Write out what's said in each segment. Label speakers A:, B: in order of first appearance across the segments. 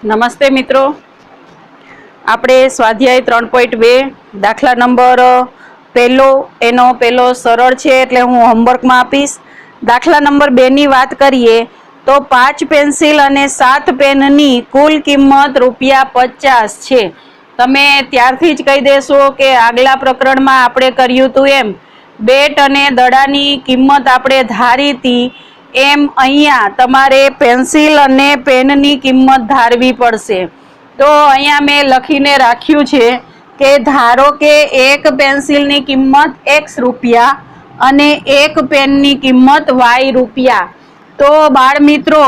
A: નમસ્તે મિત્રો, આપણે સ્વાધ્યાય 3.2 દાખલા નંબર પહેલો સરળ છે એટલે હું હોમવર્કમાં આપીશ. દાખલા નંબર 2 ની વાત કરીએ તો 5 પેન્સિલ અને 7 પેનની કુલ કિંમત ₹50 છે. તમે ત્યારથી જ કહી દેશો કે આગલા પ્રકરણમાં આપણે કર્યું હતું એમ બેટ અને દડાની કિંમત આપણે ધારી હતી એમ અહીંયા તમારે પેન્સિલ અને પેનની કિંમત ધારવી પડશે. તો અહીંયા મેં લખીને રાખ્યું છે કે ધારો કે એક પેન્સિલની કિંમત X રૂપિયા અને એક પેનની કિંમત Y રૂપિયા. તો બાળ મિત્રો,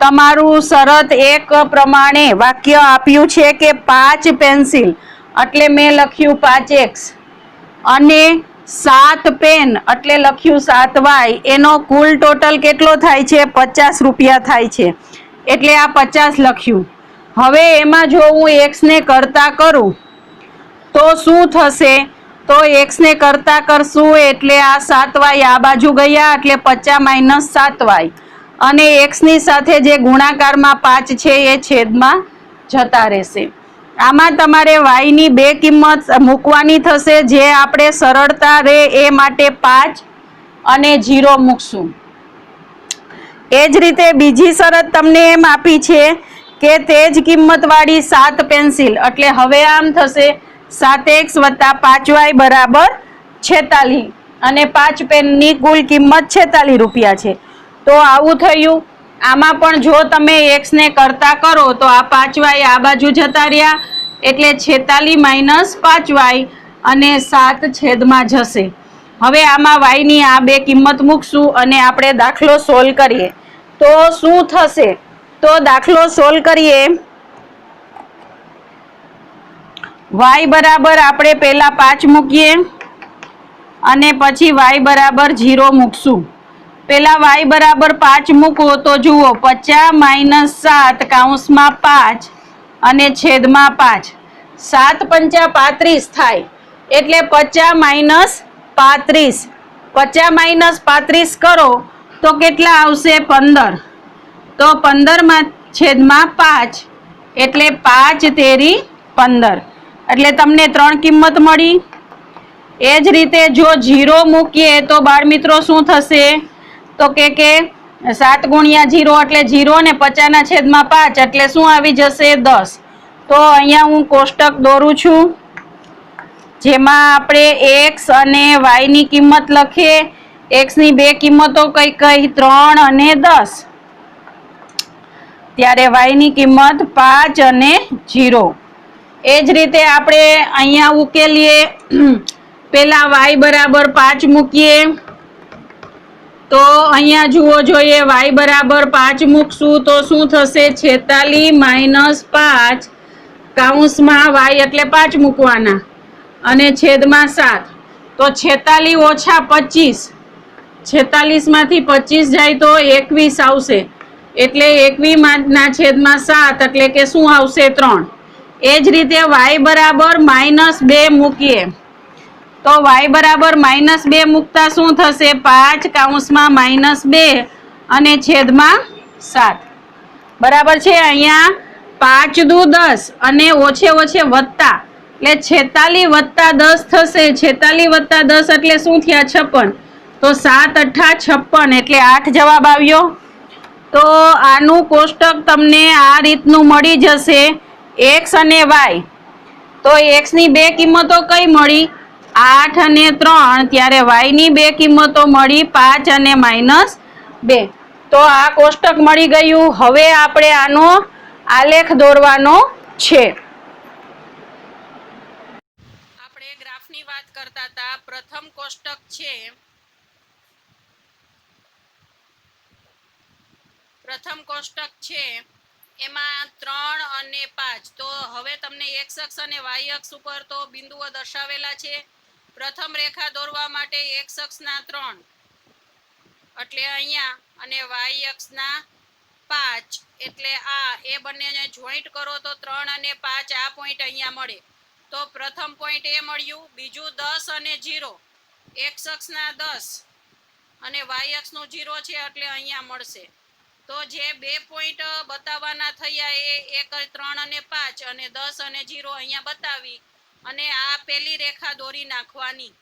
A: તમારું શરત એક પ્રમાણે વાક્ય આપ્યું છે કે 5 પેન્સિલ એટલે મેં લખ્યું 5X અને 7 પેન એટલે લખ્યું 7Y. એનો કુલ ટોટલ કેટલો થાય છે? ₹50 થાય છે, એટલે આ 50 લખ્યું. હવે એમાં જો હું X ને કરતા કરું તો શું થશે? તો X ને કરતા કરશું એટલે આ 7Y આ બાજુ ગયા એટલે 50 - 7Y અને X ની સાથે જે ગુણાકારમાં 5 છે એ છેદમાં જતા રહેશે. આમાં તમારે Y ની 2 કિંમત મૂકવાની થશે, જે આપણે સરળતા રહે એ માટે 5 અને 0 મૂકશું. એ જ રીતે બીજી શરત તમને એમ આપી છે કે તે જ કિંમતવાળી 7 પેન્સિલ એટલે હવે આમ થશે 7X + 5Y = 46 અને 5 પેનની કુલ કિંમત ₹46 છે. તો આવું થયું. આમાં પણ જો તમે X ને કરતા કરો તો આ 5Y આ બાજુ જતા રહ્યા એટલે 46 - 5Y અને 7 છેદમાં જશે. હવે આમાં Y ની આ 2 કિંમત મૂકશું અને આપણે દાખલો સોલ્વ કરીએ તો શું થશે? તો દાખલો સોલ્વ કરીએ. Y બરાબર આપણે પહેલા 5 મૂકીએ અને પછી Y બરાબર 0 મૂકશું. પહેલા Y બરાબર 5 મૂકો તો જુઓ 50 - 7 કૌંસમાં 5 અને છેદમાં 5. 7 × 5 = 35 થાય એટલે 50 - 35. 50 - 35 કરો તો કેટલા આવશે? 15. તો 15 છેદમાં 5 એટલે 5 તેરી 15 એટલે તમને 3 કિંમત મળી. એ જ રીતે જો 0 મૂકીએ તો બાળ મિત્રો શું થશે? તો કે 7 × 0 એટલે 0 ને 50 છેદમાં 5 એટલે શું આવી જશે? 10. તો અહીંયા હું કોષ્ટક દોરું છું જેમાં આપણે X અને Y ની કિંમત લખીએ. X ની 2 કિંમતો કઈ 3 અને 10, ત્યારે Y ની કિંમત 5 અને 0. એ જ રીતે આપણે અહીંયા ઉકેલીએ. પહેલા Y બરાબર 5 મૂકીએ તો અહીંયા જુઓ જોઈએ Y બરાબર 5 મૂકશું તો શું થશે? 46 - 5 કૌંસમાં Y એટલે 5 મૂકવાના અને છેદમાં 7. તો 46 - 25, 46 માંથી 25 જાય તો 21 આવશે એટલે 21 છેદમાં 7 એટલે કે શું આવશે? 3. એ જ રીતે Y બરાબર -2 મૂકીએ તો Y બરાબર -2 મૂકતા શું થશે? 5 કૌંસમાં -2 અને છેદમાં 7. બરાબર છે. અહીંયા 5 દુ 10 અને ઓછે ઓછે વત્તા એટલે 46 + 10 થશે. 46 + 10 એટલે શું થયા? 56. તો 7 × 8 = 56 એટલે 8 જવાબ આવ્યો. તો આનું કોષ્ટક તમને આ રીતનું મળી જશે. X અને Y. તો X ની 2 કિંમતો કઈ મળી? 8 અને 3. ત્યારે Y ની 2 કિંમતો મળી 5 અને -2. તો આ કોષ્ટક મળી ગયું. હવે આપણે આનો આલેખ દોરવાનો છે. આપણે ગ્રાફની વાત કરતા હતા. પ્રથમ કોષ્ટક છે. એમાં 3 અને 5. તો હવે તમને X અક્ષ અને Y અક્ષ ઉપર તો બિંદુઓ દર્શાવેલા છે. પ્રથમ રેખા દોરવા માટે X અક્ષના 3 એટલે અહીંયા અને Y અક્ષના 5 એટલે આ. એ બંનેને જોઈન્ટ કરો તો 3 અને 5 આ પોઈન્ટ અહીંયા મળે. તો પ્રથમ પોઈન્ટ એ મળ્યું. બીજું 10 અને 0, X અક્ષના 10 અને Y અક્ષનું 0 છે એટલે અહીંયા મળશે. તો જે 2 પોઈન્ટ બતાવવાના થયા એ 1, 3 અને 5 અને 10 અને 0 અહીંયા બતાવી અને આ પહેલી રેખા દોરી નાખવાની.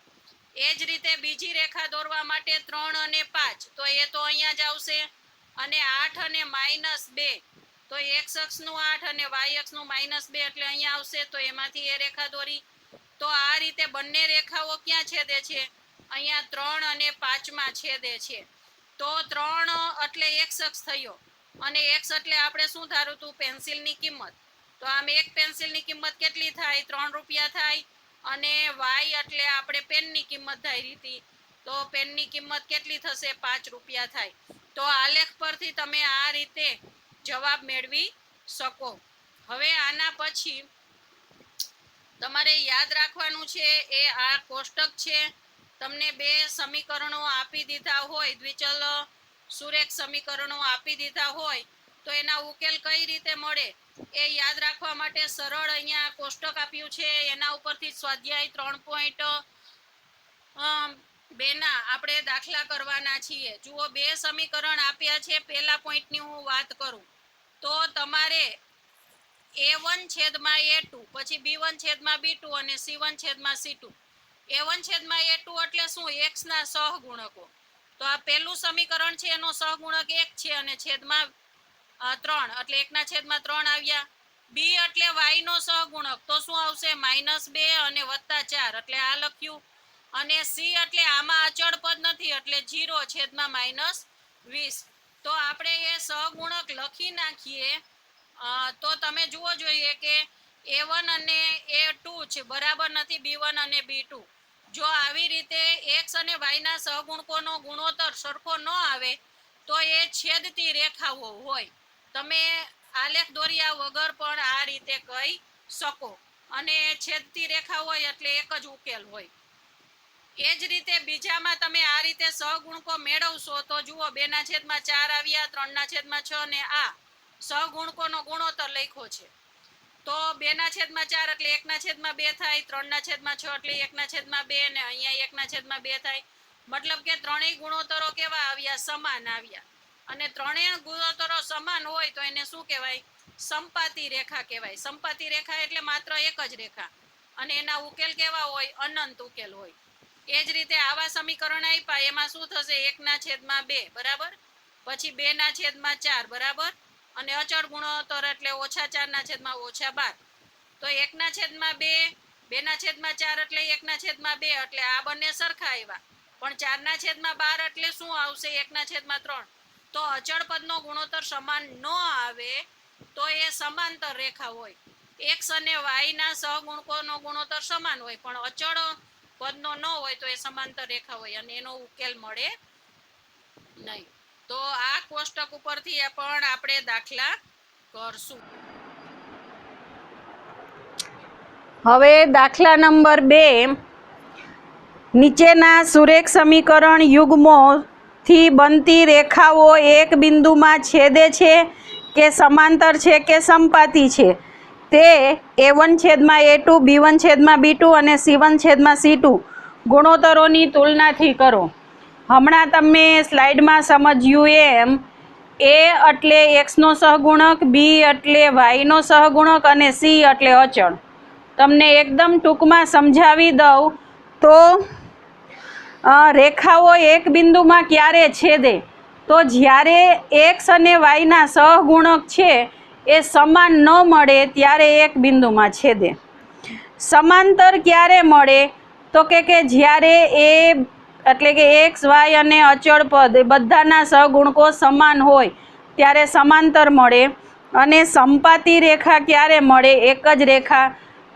A: એ જ રીતે બીજી રેખા દોરવા માટે 3 અને 5 તો એ તો અહીંયા જ આવશે અને 8 અને -2 તો x અક્ષનું 8 અને y અક્ષનું -2 એટલે અહીંયા આવશે તો એમાંથી એ રેખા દોરી. તો આ રીતે બંને રેખાઓ ક્યાં છેદે છે? અહીંયા 3 અને 5 માં છેદે છે. તો 3 એટલે x અક્ષ થયો અને x એટલે આપણે શું ધાર્યું હતું? પેન્સિલની કિંમત. તો આમ એક પેન્સિલની કિંમત કેટલી થાય? 3 રૂપિયા થાય અને y એટલે આપણે પેનની કિંમત ધારી હતી તો પેનની કિંમત કેટલી થશે? 5 રૂપિયા થાય. તો આલેખ પરથી તમે આ રીતે જવાબ મેળવી શકો. હવે આના પછી તમારે યાદ રાખવાનું છે એ આ કોષ્ટક છે. તમને 2 સમીકરણો આપી દીધા હોય, દ્વિચલ સુરેખ સમીકરણો આપી દીધા હોય તો એના ઉકેલ કઈ રીતે મળે એ યાદ રાખવા માટે સરળ અહીંયા કોષ્ટક આપ્યું છે. એના ઉપરથી સ્વાધ્યાય 3.2 ના આપણે દાખલા કરવાના છીએ. જુઓ 2 સમીકરણ આપ્યા છે. પહેલા પોઈન્ટની હું વાત કરું તો તમારે a1 છેદમાં a2 પછી b1 છેદમાં b2 અને c1 છેદમાં c2. a1 છેદમાં a2 એટલે શું? x ના સહગુણકો. તો આ પહેલું સમીકરણ છે એનો સહગુણક 1 છે અને છેદમાં 3 એટલે 1 ના છેદમાં 3 આવ્યા. b એટલે y નો સહગુણક તો શું આવશે? -2 અને +4 એટલે આ લખ્યું. અને c એટલે આમાં અચળ પદ નથી એટલે 0 છેદમાં -20. તો આપણે એ સહગુણક લખી નાખીએ તો તમે જુઓ જોઈએ કે a1 અને a2 છે બરાબર નથી b1 અને b2. જો આવી રીતે x અને y ના સહગુણકોનો ગુણોત્તર સરખો ન આવે તો એ છેદતી રેખાઓ હોય. તમે આલેખ દોર્યા વગર પણ આ રીતે કહી શકો અને છેદતી રેખા હોય એટલે એક જ ઉકેલ હોય. એ જ રીતે બીજામાં તમે આ રીતે સહગુણકો મેળવશો તો જુઓ 2/4 આવ્યા, 3/6 ને આ સહગુણકોનો ગુણોત્તર લખ્યો છે. તો 2/4 એટલે 1/2 થાય, 3/6 એટલે 1/2 ને અહીંયા 1/2 થાય. મતલબ કે ત્રણેય ગુણોત્તરો કેવા આવ્યા? સમાન આવ્યા. અને ત્રણેય ગુણોત્તરો સમાન હોય તો એને શું કહેવાય? સમપાતી રેખા કહેવાય. સમપાતી રેખા એટલે માત્ર એક જ રેખા અને એના ઉકેલ કેવા હોય? અનંત ઉકેલ હોય. એ જ રીતે આવા સમીકરણ આપ્યા એમાં શું થશે? 1/2 બરાબર, પછી 2/4 બરાબર અને અચળ ગુણોત્તર એટલે -4/-12. તો 1/2 2/4 એટલે 1/2 એટલે આ બંને સરખા આવ્યા. પણ 4/12 એટલે શું આવશે? 1/3. તો અચળ પદનો ગુણોત્તર સમાન ન આવે તો એ સમાંતર રેખા હોય. x અને y ના સહગુણકોનો ગુણોત્તર સમાન હોય પણ અચળ પદનો ન હોય તો એ સમાંતર રેખા હોય અને એનો ઉકેલ મળે નહીં. તો આ કોષ્ટક ઉપરથી પણ આપણે દાખલા કરશું. હવે દાખલા નંબર 2. નીચેના સુરેખ સમીકરણ યુગ્મોથી બનતી રેખાઓ એક બિંદુમાં છેદે છે કે સમાંતર છે કે સમપાતી છે તે a1 છેદમાં a2 b1 છેદમાં b2 અને c1 છેદમાં c2 ગુણોત્તરોની તુલનાથી કરો. હમણાં તમે સ્લાઇડમાં સમજ્યું એમ a એટલે x નો સહગુણક, b એટલે y નો સહગુણક અને c એટલે અચળ. તમને એકદમ ટૂંકમાં સમજાવી દઉં તો રેખાઓ એક બિંદુમાં ક્યારે છેદે? તો જ્યારે x અને y ના સહગુણક છે એ સમાન ન મળે ત્યારે એક બિંદુમાં છેદે. સમાંતર ક્યારે મળે? તો કે જ્યારે એ એટલે કે x, y અને અચળ પદ એ બધાના સહગુણકો સમાન હોય ત્યારે સમાંતર મળે. અને સમપાતી રેખા ક્યારે મળે? એક જ રેખા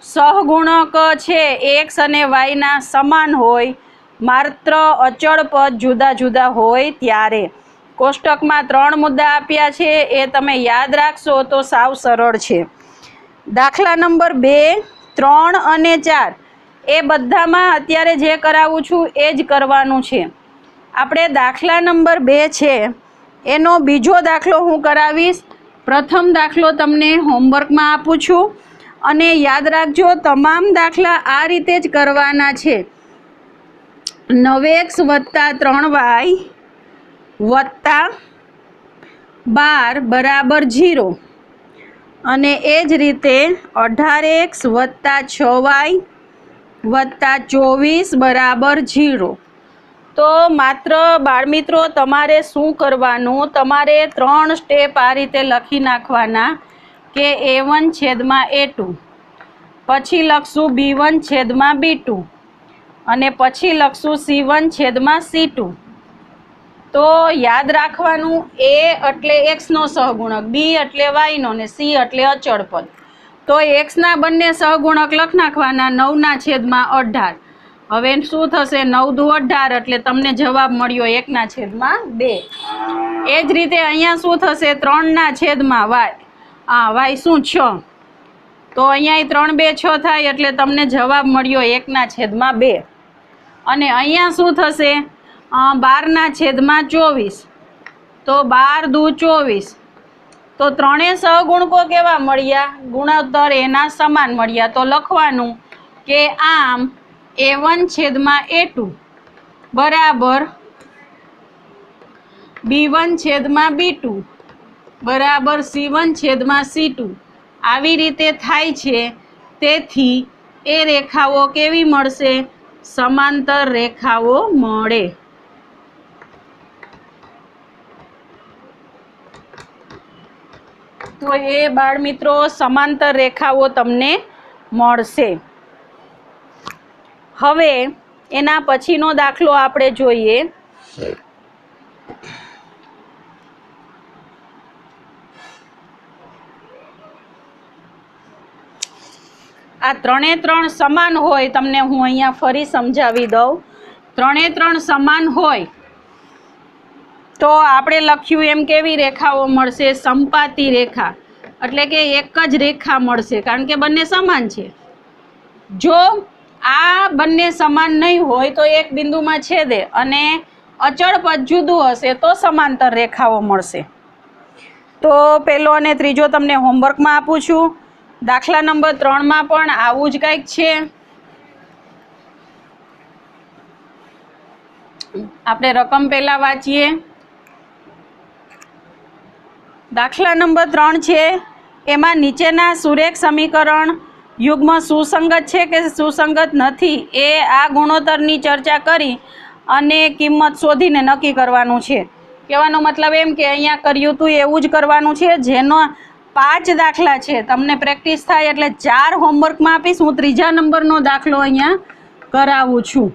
A: સહગુણક છે x અને y ના સમાન હોય માત્ર અચળ પદ જુદા જુદા હોય ત્યારે. કોષ્ટકમાં 3 મુદ્દા આપ્યા છે એ તમે યાદ રાખશો તો સાવ સરળ છે. દાખલા નંબર 2, 3 અને 4 એ બધામાં અત્યારે જે કરાવું છું એ જ કરવાનું છે. આપણે દાખલા નંબર 2 છે એનો બીજો દાખલો હું કરાવીશ. પ્રથમ દાખલો તમને હોમવર્કમાં આપું છું અને યાદ રાખજો તમામ દાખલા આ રીતે જ કરવાના છે. 9x + 3y + 12 બરાબર 0 અને એ જ રીતે 18x વત્તા 6y વત્તા 24 બરાબર 0. તો માત્ર બાળમિત્રો તમારે શું કરવાનું, તમારે 3 સ્ટેપ આ રીતે લખી નાખવાના કે A1 છેદમાં A2, પછી લખશું B1 છેદમાં B2 અને પછી લખશું C1 છેદમાં C2. તો યાદ રાખવાનું, A એટલે x નો સહગુણક, B એટલે y નો ને C એટલે અચળ પદ. તો x ના બંને સહગુણક લખી નાખવાના 9 ના છેદમાં 18. હવે શું થશે, 9 દુ 18 એટલે તમને જવાબ મળ્યો 1 ના છેદમાં 2. એ જ રીતે અહીંયા શું થશે, 3 ના છેદમાં y, y શું 6, તો અહીંયા 3 2 6 થાય એટલે તમને જવાબ મળ્યો 1 ના છેદમાં 2. અને અહીંયા શું થશે, 12 ના છેદમાં 24, તો 12 દુ 24, તો ત્રણેય સહગુણકો કેવા મળ્યા, ગુણોત્તર એના સમાન મળ્યા. તો લખવાનું કે આમ A1 છેદમાં A2 બરાબર B1 છેદમાં B2 બરાબર C1 છેદમાં C2 આવી રીતે થાય છે. તેથી એ રેખાઓ કેવી મળશે, સમાંતર રેખાઓ મળે. તો એ બાળમિત્રો સમાંતર રેખાઓ તમને મળશે. હવે એના પછીનો દાખલો આપણે જોઈએ. આ 3 3 સમાન હોય, તમને હું અહીંયા ફરી સમજાવી દઉં. 3 3 સમાન હોય તો આપણે લખ્યું એમ કેવી રેખાઓ મળશે, સંપાતી રેખા, એટલે કે એક જ રેખા મળશે કારણ કે બંને સમાન છે. જો આ બંને સમાન નહીં હોય તો એક બિંદુમાં છેદે અને અચળ પદ જુદું હશે તો સમાંતર રેખાઓ મળશે. તો પહેલો અને ત્રીજો તમને હોમવર્કમાં આપું છું. દાખલા નંબર 3માં પણ આવું જ કંઈક છે. આપણે રકમ પહેલા વાંચીએ. દાખલા નંબર 3 છે, એમાં નીચેના સુરેખ સમીકરણ યુગ્મ સુસંગત છે કે સુસંગત નથી એ આ ગુણોત્તરની ચર્ચા કરી અને કિંમત શોધીને નક્કી કરવાનું છે. કહેવાનો મતલબ એમ કે અહીંયા કર્યું હતું એવું જ કરવાનું છે. જેનો 5 દાખલા છે, તમને પ્રેક્ટિસ થાય એટલે 4 હોમવર્કમાં આપીશ. હું 3જા નંબરનો દાખલો અહીંયા કરાવું છું.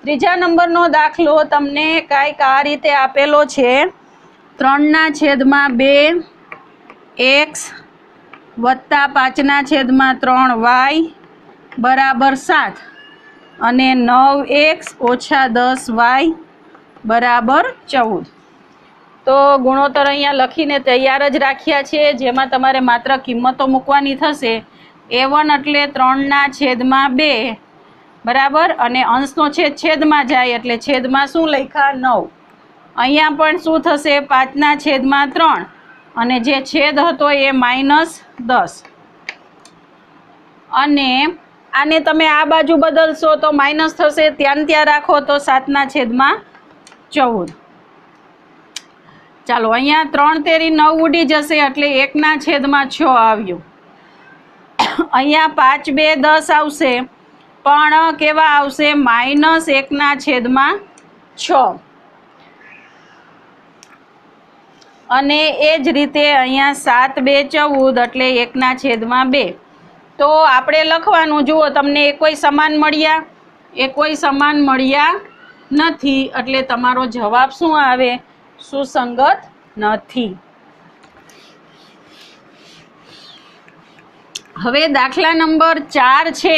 A: 3જા નંબરનો દાખલો તમને કાંઈક આ રીતે આપેલો છે, 3 ના છેદમાં 2 x વત્તા 5 ના છેદમાં 3y બરાબર 7 અને 9x ઓછા 10y બરાબર 14. તો ગુણોત્તર અહીંયા લખીને તૈયાર જ રાખ્યા છે, જેમાં તમારે માત્ર કિંમતો મૂકવાની થશે. A1 એટલે 3 ના છેદમાં 2 બરાબર, અને અંશનો છેદ છેદમાં જાય એટલે છેદમાં શું લખ્યા 9. અહીંયા પણ શું થશે, 5 ના છેદમાં 3 અને જે છેદ હતો એ -10. અને આને તમે આ બાજુ બદલશો તો માઇનસ થશે, ત્યાં રાખો તો 7 ના છેદમાં 14. ચાલો અહીંયા 3 તેરી 9 ઉડી જશે એટલે 1 ના છેદમાં 6 આવ્યું. અહીંયા 5 2 10 આવશે પણ કેવા આવશે, -1 ના છેદમાં 6. અને એ જ રીતે અહીંયા 7 2 14 એટલે 1 ના છેદમાં 2. તો આપણે લખવાનું, જુઓ તમને એ કોઈ સમાન મળ્યા, એ કોઈ સમાન મળ્યા નથી, એટલે તમારો જવાબ શું આવે, સુસંગત નથી. હવે દાખલા નંબર 4 છે.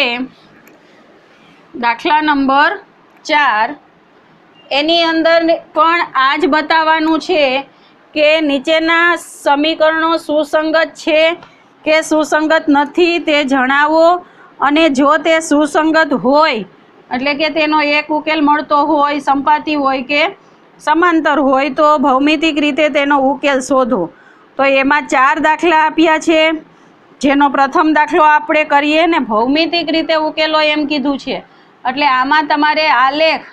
A: દાખલા નંબર 4 એની અંદર પણ આ જ બતાવવાનું છે કે નીચેના સમીકરણો સુસંગત છે કે સુસંગત નથી તે જણાવો. અને જો તે સુસંગત હોય એટલે કે તેનો એક ઉકેલ મળતો હોય, સંપાતી હોય કે સમાંતર હોય તો ભૌમિતિક રીતે તેનો ઉકેલ શોધો. તો એમાં 4 દાખલા આપ્યા છે, જેનો પ્રથમ દાખલો આપણે કરીએ ને ભૌમિતિક રીતે ઉકેલો એમ કીધું છે, એટલે આમાં તમારે આલેખ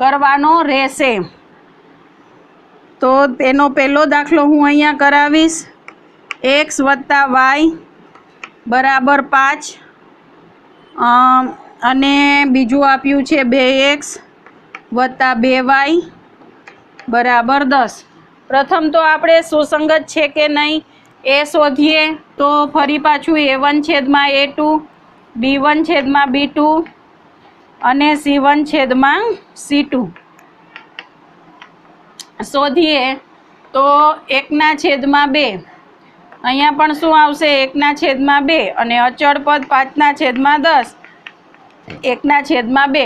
A: કરવાનો રહેશે. તો તેનો પહેલો દાખલો હું અહીંયા કરાવીશ. x વત્તા y બરાબર 5 અને બીજું આપ્યું છે 2x વત્તા 2y બરાબર 10. પ્રથમ તો આપણે સુસંગત છે કે નહીં એ શોધીએ. તો ફરી પાછું a1 છેદમાં a2 b1 છેદમાં b2 અને c1 છેદમાં c2 શોધીએ. તો 1 છેદમાં 2 અહીંયા પણ શું આવશે 1 છેદમાં 2 અને અચળ પદ 5 છેદમાં 10 1 છેદમાં 2.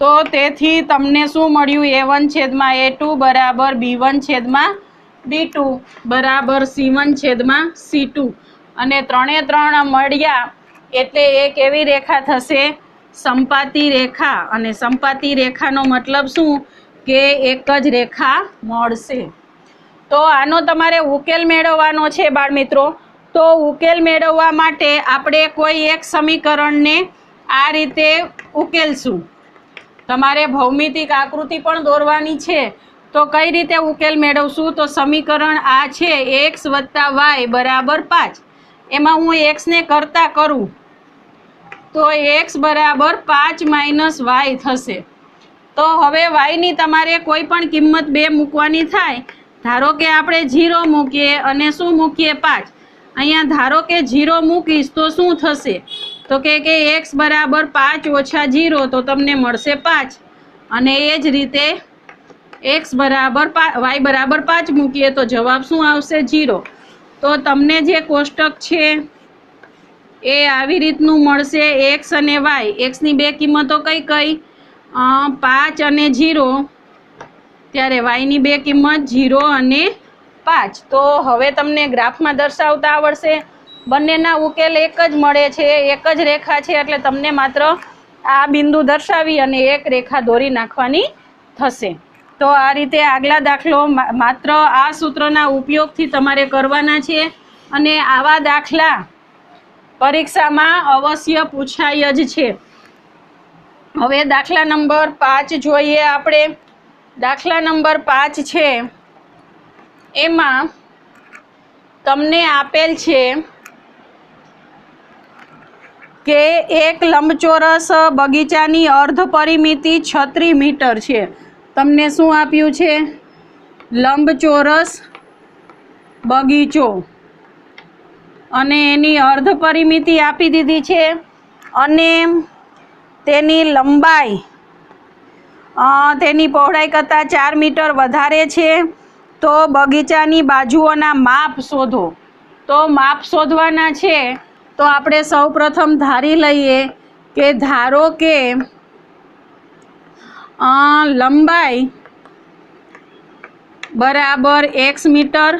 A: તો તેથી તમને શું મળ્યું a1 છેદમાં a2 બરાબર b1 છેદમાં b2 બરાબર c1 છેદમાં c2 અને 3 3 મળ્યા એટલે એ કેવી રેખા થશે સંપાતી રેખા. અને સંપાતી રેખાનો મતલબ શું કે એક જ રેખા મળશે. તો આનો તમારે ઉકેલ મેળવવાનો છે બાળ મિત્રો. તો ઉકેલ મેળવવા માટે આપણે કોઈ એક સમીકરણને આ રીતે ઉકેલશું. તમારે ભૌમિતિક આકૃતિ પણ દોરવાની છે. તો કઈ રીતે ઉકેલ મેળવશું? તો સમીકરણ આ છે x વત્તા y બરાબર 5. એમાં હું xને કરતા કરું તો x બરાબર 5 માઇનસ y થશે. તો હવે yની તમારે કોઈ પણ કિંમત 2 મૂકવાની થાય. ધારો કે આપણે 0 મૂકીએ અને શું મૂકીએ 5. અહીંયા ધારો કે 0 મૂકીશ તો શું થશે? તો કે x બરાબર 5 ઓછા 0 તો તમને મળશે 5. અને એ જ રીતે x બરાબર y બરાબર 5 મૂકીએ તો જવાબ શું આવશે 0. તો તમને જે કોષ્ટક છે એ આવી રીતનું મળશે x અને y. xની બે કિંમતો કઈ કઈ 5 અને 0 ત્યારે yની બે કિંમત 0 અને 5. તો હવે તમને ગ્રાફમાં દર્શાવતા આવડશે. બંનેના ઉકેલ એક જ મળે છે, એક જ રેખા છે એટલે તમને માત્ર આ બિંદુ દર્શાવી અને એક રેખા દોરી નાખવાની થશે. તો આ રીતે આગલા દાખલો માત્ર આ સૂત્રના ઉપયોગથી તમારે કરવાના છે અને આવા દાખલા પરીક્ષામાં અવશ્ય પૂછાય જ છે. હવે દાખલા નંબર 5 જોઈએ આપણે. દાખલા નંબર 5 છે એમાં તમને આપેલ છે કે એક લંબચોરસ બગીચાની અર્ધ પરિમિતિ 36 મીટર છે. તમને શું આપ્યું છે? લંબચોરસ બગીચો અને એની અર્ધ પરિમિતિ આપી દીધી છે અને તેની લંબાઈ તેની પહોળાઈ કરતાં 4 મીટર વધારે છે. તો બગીચાની બાજુઓના માપ શોધો. તો માપ શોધવાના છે. તો આપણે સૌપ્રથમ ધારી લઈએ કે ધારો કે લંબાઈ બરાબર x મીટર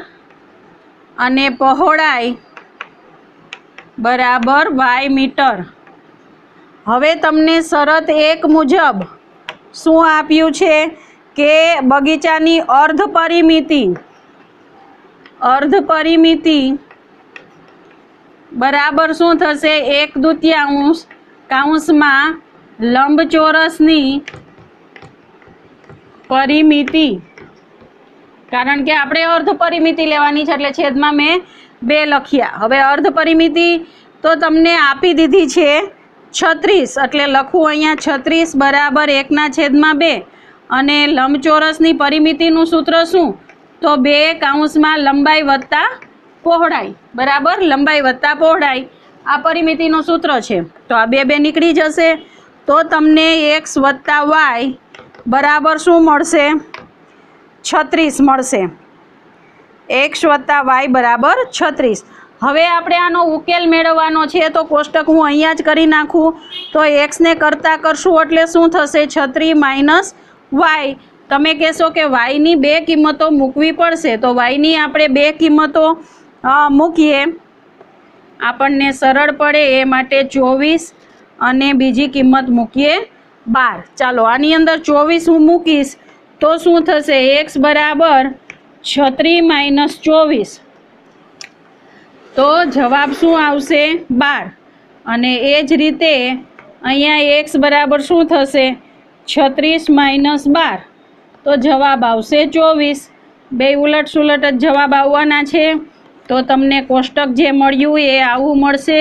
A: અને પહોળાઈ બરાબર y મીટર. હવે તમને શરત 1 મુજબ શું આપ્યું છે કે બગીચાની અર્ધ પરિમિતિ બરાબર શું થશે 1/2 કૌંસમાં લંબચોરસની પરિમિતિ. કારણ કે આપણે અર્ધ પરિમિતિ લેવાની છે એટલે છેદમાં મેં 2 લખ્યા. હવે અર્ધ પરિમિતિ તો તમને આપી દીધી છે 36 એટલે લખું અહીંયા 36 બરાબર 1/2 અને લંબચોરસની પરિમિતિનું સૂત્ર શું? તો 2 કૌંસમાં લંબાઈ વત્તા પહોળાઈ બરાબર લંબાઈ વત્તા પહોળાઈ આ પરિમિતિનું સૂત્ર છે. તો આ 2 નીકળી જશે. તો તમને x વત્તા y બરાબર શું મળશે? 36 મળશે. x વત્તા y બરાબર 36. હવે આપણે આનો ઉકેલ મેળવવાનો છે તો કોષ્ટક હું અહીંયા જ કરી નાખું. તો xને કરતાં કરશું એટલે શું થશે 36 માઇનસ y. તમે કહેશો કે yની 2 કિંમતો મૂકવી પડશે. તો yની આપણે 2 કિંમતો મૂકીએ આપણને સરળ પડે એ માટે 24 અને બીજી કિંમત મૂકીએ 12. ચાલો આની અંદર 24 હું મૂકીશ તો શું થશે x બરાબર 36 માઇનસ 24 તો જવાબ શું આવશે 12. અને એ જ રીતે અહીંયા x બરાબર શું થશે 36 માઇનસ 12 તો જવાબ આવશે 24. બે ઉલટ સુલટ જ જવાબ આવવાના છે. તો તમને કોષ્ટક જે મળ્યું એ આવું મળશે.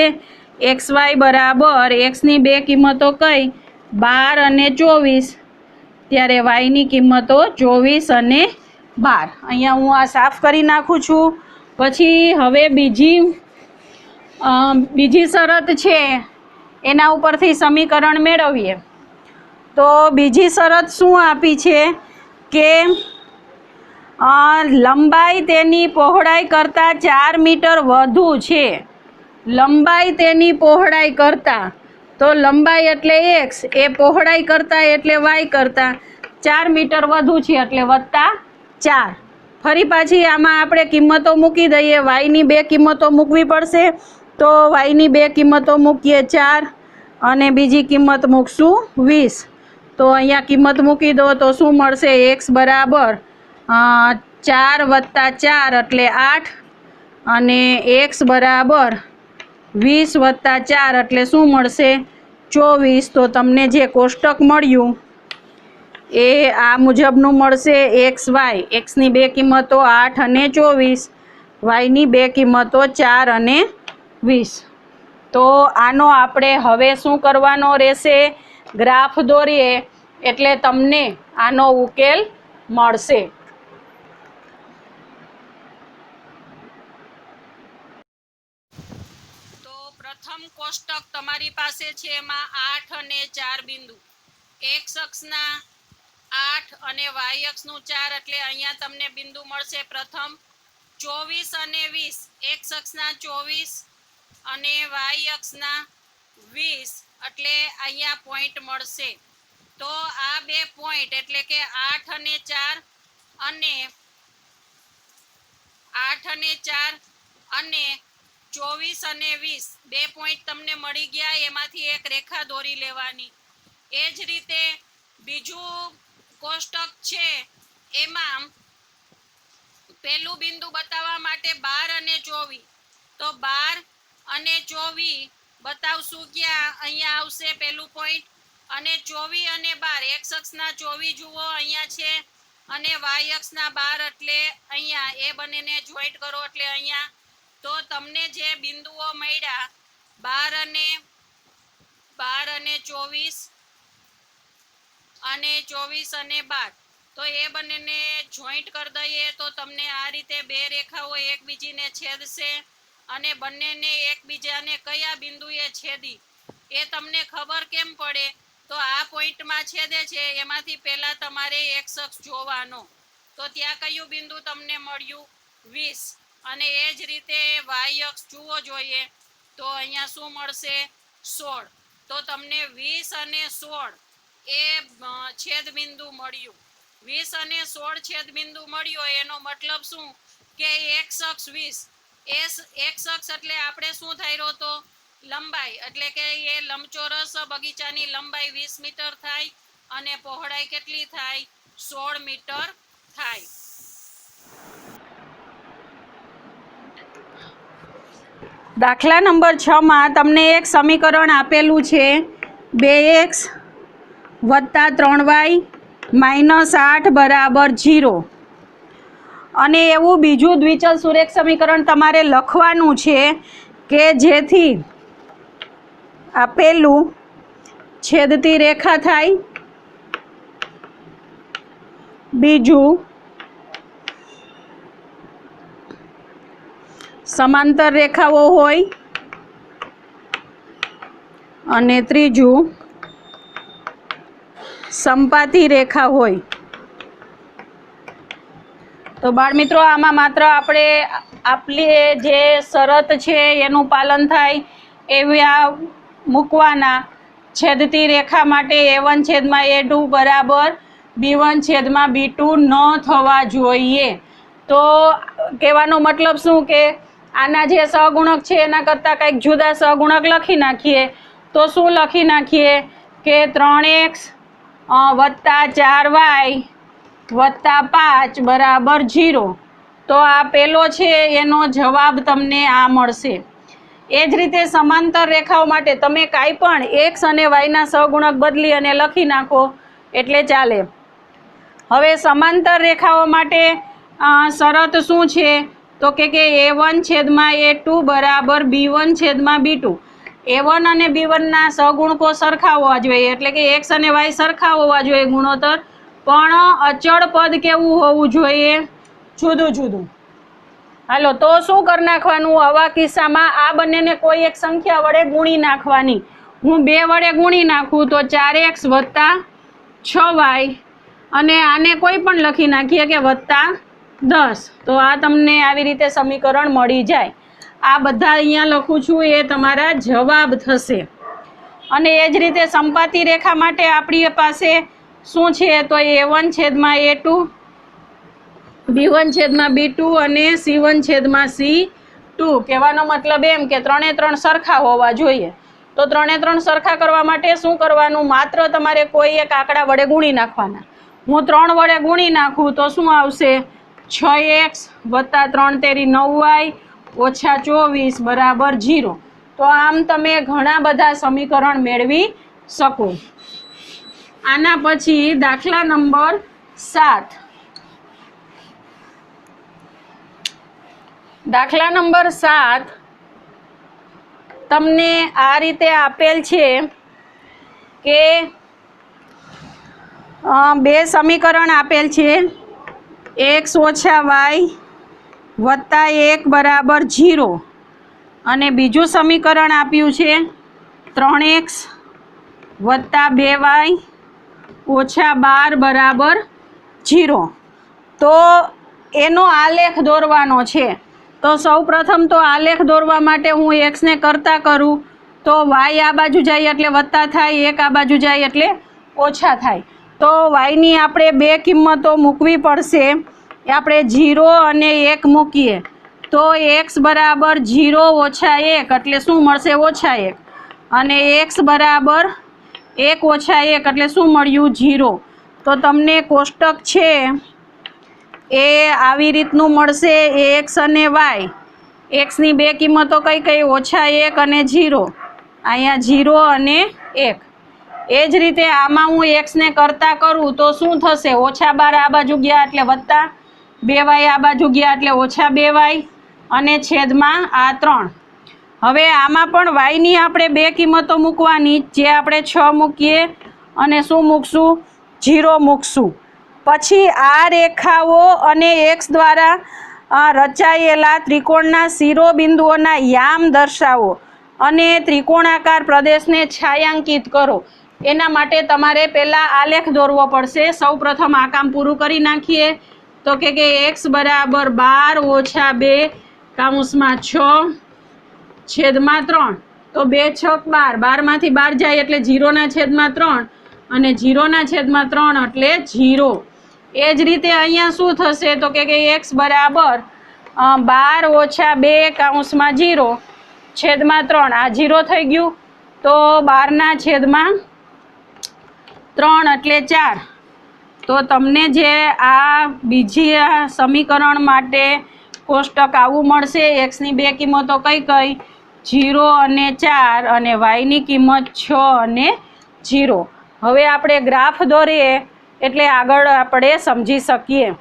A: એક્સ વાય બરાબર એક્સની બે કિંમતો કઈ 12 અને 24, ત્યારે વાયની કિંમતો 24 અને 12. અહીંયા હું આ સાફ કરી નાખું છું. પછી હવે બીજી શરત છે એના ઉપરથી સમીકરણ મેળવીએ. તો બીજી શરત શું આપી છે કે લંબાઈ તેની પહોળાઈ કરતાં 4 મીટર વધુ છે. લંબાઈ તેની પહોળાઈ કરતાં, તો લંબાઈ એટલે એક્સ, એ પહોળાઈ કરતાં એટલે વાય કરતાં 4 મીટર વધુ છે એટલે +4. ફરી પાછી આમાં આપણે કિંમતો મૂકી દઈએ. વાયની બે કિંમતો મૂકવી પડશે. તો વાયની બે કિંમતો મૂકીએ 4 અને બીજી કિંમત મૂકશું 20. તો અહીંયા કિંમત મૂકી દો તો શું મળશે? એક્સ બરાબર 4 + 4 એટલે 8 અને એક્સ બરાબર 20 + 4 એટલે શું મળશે? 24. તો તમને જે કોષ્ટક મળ્યું એ આ મુજબનું મળશે. એક્સ વાય, એક્સની બે કિંમતો 8 અને 24, વાયની બે કિંમતો 4 અને 20. તો આનો આપણે હવે શું કરવાનો રહેશે? ગ્રાફ દોરીએ એટલે તમને આનો ઉકેલ મળશે. તો પ્રથમ કોષ્ટક તમારી પાસે છે, એમાં 8 અને 4 બિંદુ. એક્સ અક્ષના 8 અને વાય અક્ષનું 4 એટલે અહીંયા તમને બિંદુ મળશે. પ્રથમ 24 અને 20, એક્સ અક્ષના 24 અને વાય અક્ષના 20 એટલે અહીંયા પોઈન્ટ મળશે. તો આ બે પોઈન્ટ એટલે કે 8 અને 4 અને 24 અને 20 બે પોઈન્ટ તમને મળી ગયા. એમાંથી એક રેખા દોરી લેવાની. એ જ રીતે બીજું કોષ્ટક છે, એમાં પહેલું બિંદુ બતાવવા માટે 12 અને 24. તો 12 અને 24 બતાવશું ક્યાં? અહીંયા આવશે પહેલું પોઈન્ટ. અને 24 અને 12, એક્સ અક્ષના 24 જુઓ અહીંયા છે અને વાય અક્ષના 12 એટલે અહીંયા. એ બંનેને જોઈન્ટ કરો એટલે અહીંયા. તો તમને જે બિંદુઓ મળ્યા 12 અને 24 અને 24 અને 12, તો એ બંનેને જોઈન્ટ કરી દઈએ તો તમને આ રીતે બે રેખાઓ એકબીજીને છેદશે અને બંનેને એકબીજાને કયા બિંદુએ છેદી એ તમને ખબર કેમ પડે? તો આ પોઈન્ટમાં છેદે છે એમાંથી પહેલા તમારે એક્સ અક્ષ જોવાનો. તો ત્યાં કયું બિંદુ તમને મળ્યું? 20. અને એ જ રીતે વાય અક્ષ જુઓ જોઈએ તો અહીંયા શું મળશે? 16. તો તમને 20 અને 16 એ છેદબિંદુ મળ્યું. 20 અને 16 છેદબિંદુ મળ્યો એનો મતલબ શું કે એક્સ અક્ષ 20. એક્સ અક્ષ એટલે આપણે શું થઈ રહ્યો તો લંબાઈ, એટલે કે એ લંબચોરસ બગીચાની લંબાઈ 20 મીટર થાય અને પહોળાઈ કેટલી થાય? 16 મીટર થાય. દાખલા નંબર 6 માં તમને એક સમીકરણ આપેલું છે 2x + 3y - 8 = 0. અને એવું બીજું દ્વિચલ સુરેખ સમીકરણ તમારે લખવાનું છે કે જેથી આપેલું છેદતી રેખા થાય, બીજું સમાંતર રેખાઓ હોય અને ત્રીજું સંપાતી રેખા હોય. તો બાળમિત્રો, આમાં માત્ર આપણી જે શરત છે એનું પાલન થાય એવી આ મૂકવાના. છેદતી રેખા માટે a1/a2 બરાબર b1/b2 ન થવા જોઈએ. તો કહેવાનો મતલબ શું કે આના જે સહગુણક છે એના કરતાં કંઈક જુદા સહગુણક લખી નાખીએ. તો શું લખી નાખીએ કે 3x + 4y + 5 = 0. તો આ પેલો છે એનો જવાબ તમને આ મળશે. એ જ રીતે સમાંતર રેખાઓ માટે તમે કાંઈ પણ એક્સ અને વાયના સહગુણક બદલી અને લખી નાખો એટલે ચાલે. હવે સમાંતર રેખાઓ માટે શરત શું છે તો કે A1 છેદમાં A2 બરાબર B1 છેદમાં B2. A1 અને B1ના સહગુણકો સરખા હોવા જોઈએ, એટલે કે x અને y સરખા હોવા જોઈએ ગુણોત્તર, પણ અચળ પદ કેવું હોવું જોઈએ? જુદું જુદું. હાલો, તો શું કરી નાખવાનું આવા કિસ્સામાં? આ બંનેને કોઈ એક સંખ્યા વડે ગુણી નાખવાની. હું 2 વડે ગુણી નાખું તો 4x વત્તા 6y, અને આને કોઈ પણ લખી નાખીએ કે વત્તા 10. તો આ તમને આવી રીતે સમીકરણ મળી જાય. આ બધા અહીંયા લખું છું એ તમારા જવાબ થશે. અને એ જ રીતે સંપાતી રેખા માટે આપણી પાસે શું છે તો A1 છેદમાં A2, B1 છેદમાં B2 અને C1 છેદમાં C2. કહેવાનો મતલબ એમ કે 3 3 સરખા હોવા જોઈએ. તો 3 3 સરખા કરવા માટે શું કરવાનું? માત્ર તમારે કોઈ એક આંકડા વડે ગુણી નાખવાના. હું 3 વડે ગુણી નાખું તો શું આવશે? 6x વત્તા 3 તેરી 9y ઓછા 24 બરાબર 0. તો આમ તમે ઘણા બધા સમીકરણ મેળવી શકો. આના પછી દાખલા નંબર 7. દાખલા નંબર 7 તમને આ રીતે આપેલ છે કે 2 સમીકરણ આપેલ છે. x ઓછા y વત્તા 1 બરાબર 0, અને બીજું સમીકરણ આપ્યું છે 3x વત્તા 2y ઓછા 12 બરાબર 0. તો એનો આલેખ દોરવાનો છે. તો સૌ પ્રથમ તો આલેખ દોરવા માટે હું એક્સને કરતા કરું તો વાય આ બાજુ જાય એટલે વત્તા થાય, 1 આ બાજુ જાય એટલે ઓછા થાય. તો વાયની આપણે 2 કિંમતો મૂકવી પડશે. આપણે 0 અને 1 મૂકીએ તો x બરાબર 0 ઓછા 1 એટલે શું મળશે? ઓછા 1. અને x બરાબર 1 ઓછા 1 એટલે શું મળ્યું? 0. તો તમને કોષ્ટક છે એ આવી રીતનું મળશે. x અને y, xની 2 કિંમતો કઈ કઈ? ઓછા 1 અને 0. અહીંયા 0 અને 1. એ જ રીતે આમાં હું xને કરતા કરું તો શું થશે? ઓછા 12 આ બાજુ ગયા એટલે વત્તા 2y આ બાજુ ગયા એટલે ઓછા 2y, અને છેદમાં આ 3. હવે આમાં પણ yની આપણે 2 કિંમતો મૂકવાની, જે આપણે 6 મૂકીએ અને શું મૂકશું? 0 મૂકશું. પછી આ રેખાઓ અને x દ્વારા રચાયેલા ત્રિકોણના શિરોબિંદુઓના યામ દર્શાવો અને ત્રિકોણાકાર પ્રદેશને છાયાંકિત કરો. એના માટે તમારે પહેલાં આલેખ દોરવો પડશે. સૌ પ્રથમ આ કામ પૂરું કરી નાખીએ. તો કે x બરાબર 12 ઓછા 2 કૌંસમાં 6 છેદમાં 3. તો 2 6 12, 12માંથી 12 જાય એટલે 0 છેદમાં 3, અને 0 છેદમાં 3 એટલે 0. એ જ રીતે અહીંયા શું થશે તો કે x બરાબર 12 ઓછા 2 કૌંસમાં 0 છેદમાં 3. આ 0 થઈ ગયું. તો 12 છેદમાં 3 એટલે 4. તો તમને જે આ બીજી સમીકરણ માટે કોષ્ટક આવું મળશે. xની 2 કિંમતો કઈ કઈ? 0 અને 4, અને yની કિંમત 6 અને 0. હવે આપણે ગ્રાફ દોરીએ એટલે આગળ આપણે સમજી શકીએ.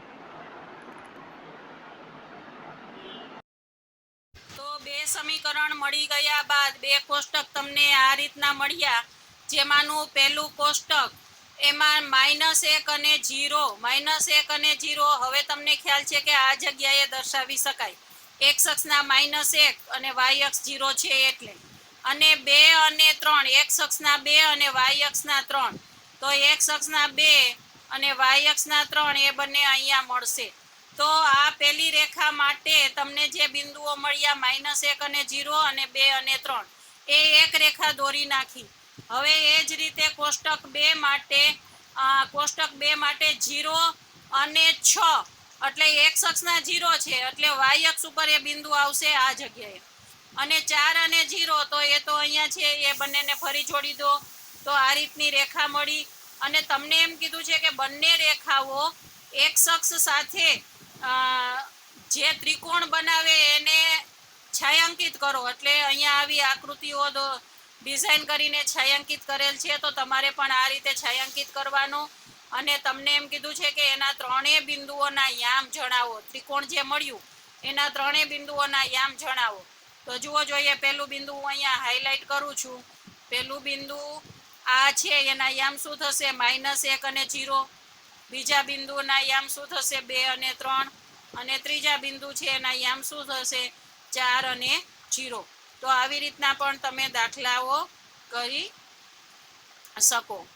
A: તો 2 સમીકરણ મળી ગયા બાદ 2 કોષ્ટક તમને આ રીતના મળ્યા. જેમાંનું પહેલું કોષ્ટક એમાં -1 અને 0, -1 અને 0 હવે તમને ખ્યાલ છે કે આ જગ્યાએ દર્શાવી શકાય. x અક્ષના -1 અને y અક્ષ 0 છે એટલે. અને 2 અને 3, x અક્ષના 2 અને y અક્ષના 3. તો x અક્ષના 2 અને y અક્ષના 3 એ બંને અહીંયા મળશે. તો આ પહેલી રેખા માટે તમને જે બિંદુઓ મળ્યા -1 અને 0 અને 2 અને 3, એ એક રેખા દોરી નાખી. હવે એ જ રીતે કોષ્ટક 2 માટે 0 અને 6 એટલે x અક્ષના 0 છે એટલે y અક્ષ ઉપર એ બિંદુ આવશે આ જગ્યાએ. અને 4 અને 0 તો એ તો અહીંયા છે, એ બંનેને ફરી જોડી દો. તો આ રીતની રેખા મળી. અને તમને એમ કીધું છે કે બંને રેખાઓ x અક્ષ સાથે જે ત્રિકોણ બનાવે એને છાયાંકિત કરો. એટલે અહીંયા આવી આકૃતિઓ ડિઝાઇન કરીને છાયાંકિત કરેલ છે. તો તમારે પણ આ રીતે છાયાંકિત કરવાનો. અને તમને એમ કીધું છે કે એના ત્રણેય બિંદુઓના યામ જણાવો. ત્રિકોણ જે મળ્યું એના ત્રણેય બિંદુઓના યામ જણાવો. તો જુઓ જોઈએ, પહેલું બિંદુ હું અહીંયા હાઇલાઇટ કરું છું. પહેલું બિંદુ આ છે, એના યામ શું થશે? -1 અને 0. બીજા બિંદુના યામ શું થશે? 2 અને 3. અને ત્રીજા બિંદુ છે એના યામ શું થશે? 4 અને 0. તો આવી રીતના પણ તમે દાખલાઓ કરી શકો.